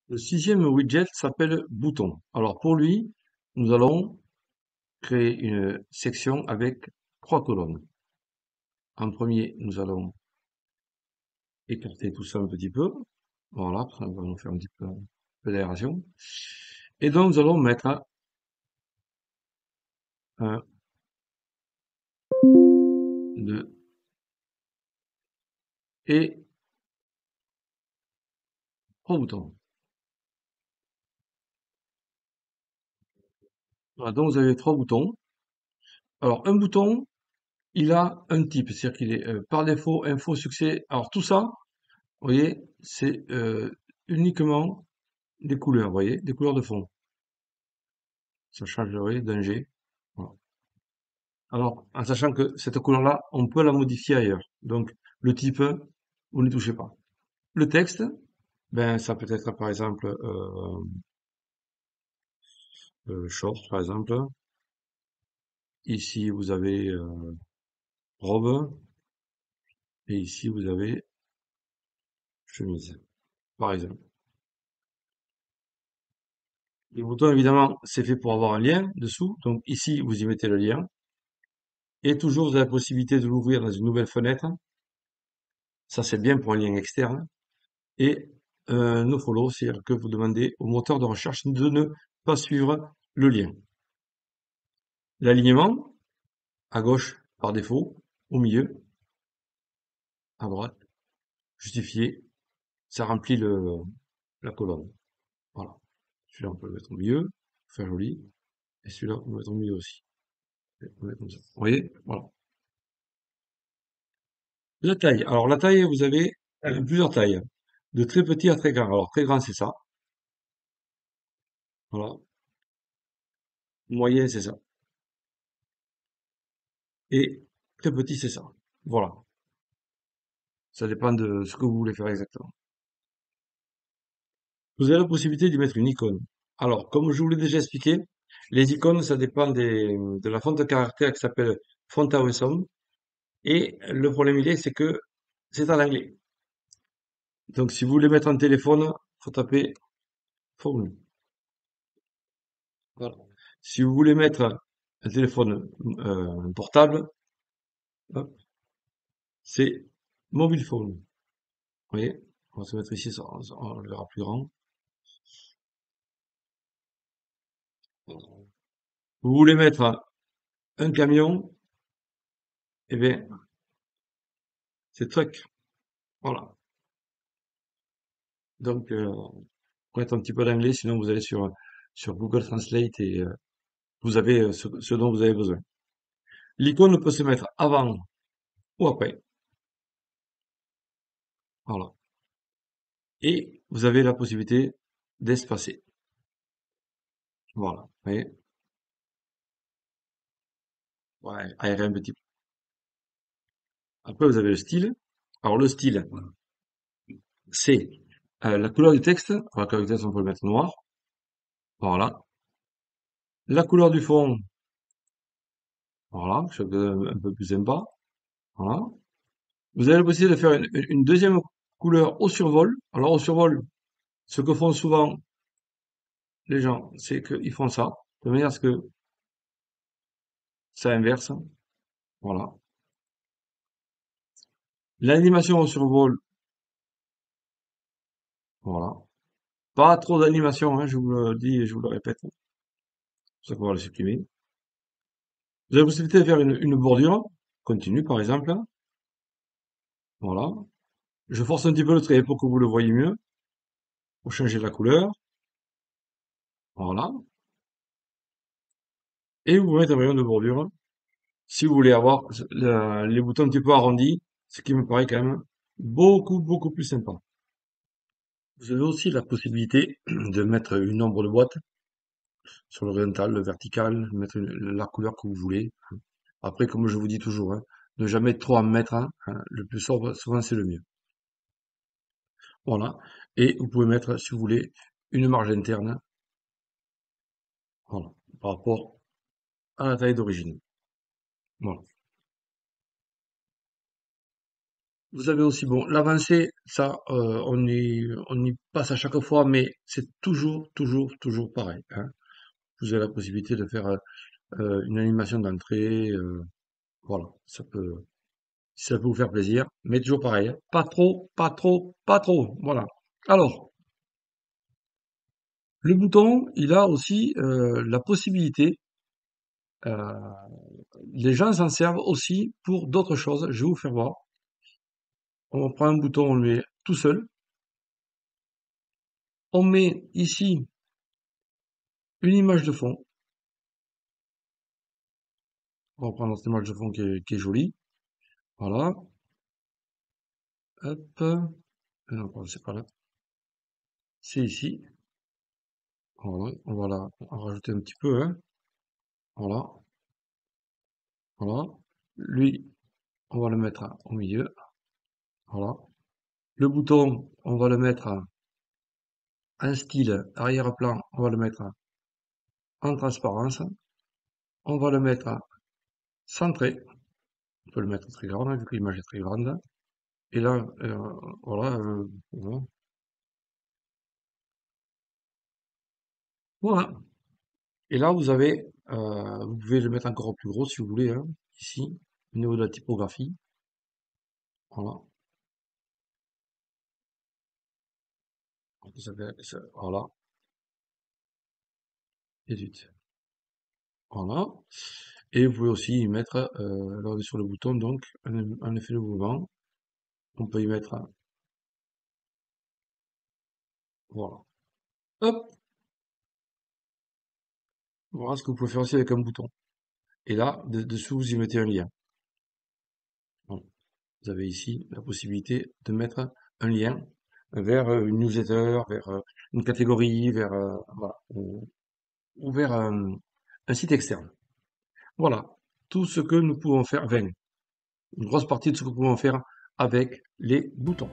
Le sixième widget s'appelle bouton. Alors pour lui, nous allons créer une section avec trois colonnes. En premier, nous allons écarter tout ça un petit peu. Voilà, ça va nous faire un petit peu d'aération. Et donc nous allons mettre un, deux et trois boutons. Voilà, donc vous avez trois boutons. Alors un bouton, il a un type, c'est-à-dire qu'il est par défaut, info, succès. Alors tout ça, vous voyez, c'est uniquement des couleurs, vous voyez, des couleurs de fond. Ça changerait d'un G. Voilà. Alors, en sachant que cette couleur-là, on peut la modifier ailleurs. Donc, le type, vous ne touchez pas. Le texte, ben, ça peut être par exemple short, par exemple. Ici, vous avez robe. Et ici, vous avez chemise, par exemple. Les boutons, évidemment, c'est fait pour avoir un lien dessous. Donc, ici, vous y mettez le lien. Et toujours, vous avez la possibilité de l'ouvrir dans une nouvelle fenêtre. Ça, c'est bien pour un lien externe. Et nofollow, c'est-à-dire que vous demandez au moteur de recherche de ne pas suivre le lien. L'alignement, à gauche par défaut, au milieu, à droite, justifié, ça remplit la colonne. Voilà. Celui-là, on peut le mettre au milieu, faire joli, et celui-là, on peut le mettre au milieu aussi. On le met comme ça. Vous voyez? Voilà. La taille. Alors, la taille, vous avez plusieurs tailles. De très petit à très grand. Alors, très grand, c'est ça. Voilà. Moyen, c'est ça. Et très petit, c'est ça. Voilà. Ça dépend de ce que vous voulez faire exactement. Vous avez la possibilité d'y mettre une icône. Alors, comme je vous l'ai déjà expliqué, les icônes, ça dépend de la fonte de caractère qui s'appelle font awesome. Et le problème, il est, c'est que c'est en anglais. Donc, si vous voulez mettre un téléphone, faut taper phone. Voilà. Si vous voulez mettre un téléphone portable, hop, c'est mobile phone. Vous voyez? On va se mettre ici, on le verra plus grand. Vous voulez mettre un camion, eh bien, c'est truck. Voilà. Donc, connaître un petit peu l'anglais, sinon vous allez sur Google Translate et vous avez ce dont vous avez besoin. L'icône peut se mettre avant ou après. Voilà. Et vous avez la possibilité d'espacer. Voilà. Vous voyez? Ouais, aérer un petit peu. Après, vous avez le style. Alors, le style, c'est la couleur du texte. Alors, la couleur du texte, on peut le mettre noir. Voilà. La couleur du fond. Voilà. Quelque chose de un peu plus sympa. Voilà. Vous avez la possibilité de faire une deuxième couleur au survol. Alors, au survol, ce que font souvent les gens, c'est qu'ils font ça, de manière à ce que ça inverse. Voilà. L'animation au survol, voilà. Pas trop d'animation, hein, je vous le dis et je vous le répète. C'est pour ça qu'on va le supprimer. Vous avez la possibilité de faire une bordure continue, par exemple. Voilà. Je force un petit peu le trait pour que vous le voyez mieux. Pour changer la couleur. Voilà. Et vous pouvez mettre un rayon de bordure si vous voulez avoir les boutons un petit peu arrondis, ce qui me paraît quand même beaucoup, beaucoup plus sympa. Vous avez aussi la possibilité de mettre une ombre de boîte sur l'horizontal, le vertical, mettre la couleur que vous voulez. Après, comme je vous dis toujours, hein, ne jamais trop en mettre, hein, le plus sobre, souvent c'est le mieux. Voilà. Et vous pouvez mettre, si vous voulez, une marge interne, voilà, par rapport à la taille d'origine. Voilà. Vous avez aussi, bon, l'avancée, ça, on y passe à chaque fois, mais c'est toujours pareil, hein. Vous avez la possibilité de faire une animation d'entrée, voilà, si ça peut vous faire plaisir, mais toujours pareil, hein. Pas trop, pas trop, pas trop, voilà. Alors, le bouton, il a aussi la possibilité, euh, les gens s'en servent aussi pour d'autres choses. Je vais vous faire voir. On prend un bouton, on le met tout seul. On met ici une image de fond. On va prendre cette image de fond qui est jolie. Voilà. Hop. Non, pardon, c'est pas là. C'est ici. Voilà. On va la en rajouter un petit peu, hein. Voilà. Voilà. Lui, on va le mettre au milieu. Voilà. Le bouton, on va le mettre en style arrière-plan. On va le mettre en transparence. On va le mettre centré. On peut le mettre très grand, hein, vu que l'image est très grande. Et là, voilà, voilà. Voilà. Et là, vous pouvez le mettre encore plus gros si vous voulez, hein, ici, au niveau de la typographie. Voilà. Voilà. Et zut. Voilà. Et vous pouvez aussi y mettre, là on est sur le bouton, donc, un effet de mouvement. On peut y mettre, voilà. Hop! Voilà ce que vous pouvez faire aussi avec un bouton. Et là, dessous, vous y mettez un lien. Bon. Vous avez ici la possibilité de mettre un lien vers une newsletter, vers une catégorie, vers, voilà, ou vers un site externe. Voilà, tout ce que nous pouvons faire, enfin, une grosse partie de ce que nous pouvons faire avec les boutons.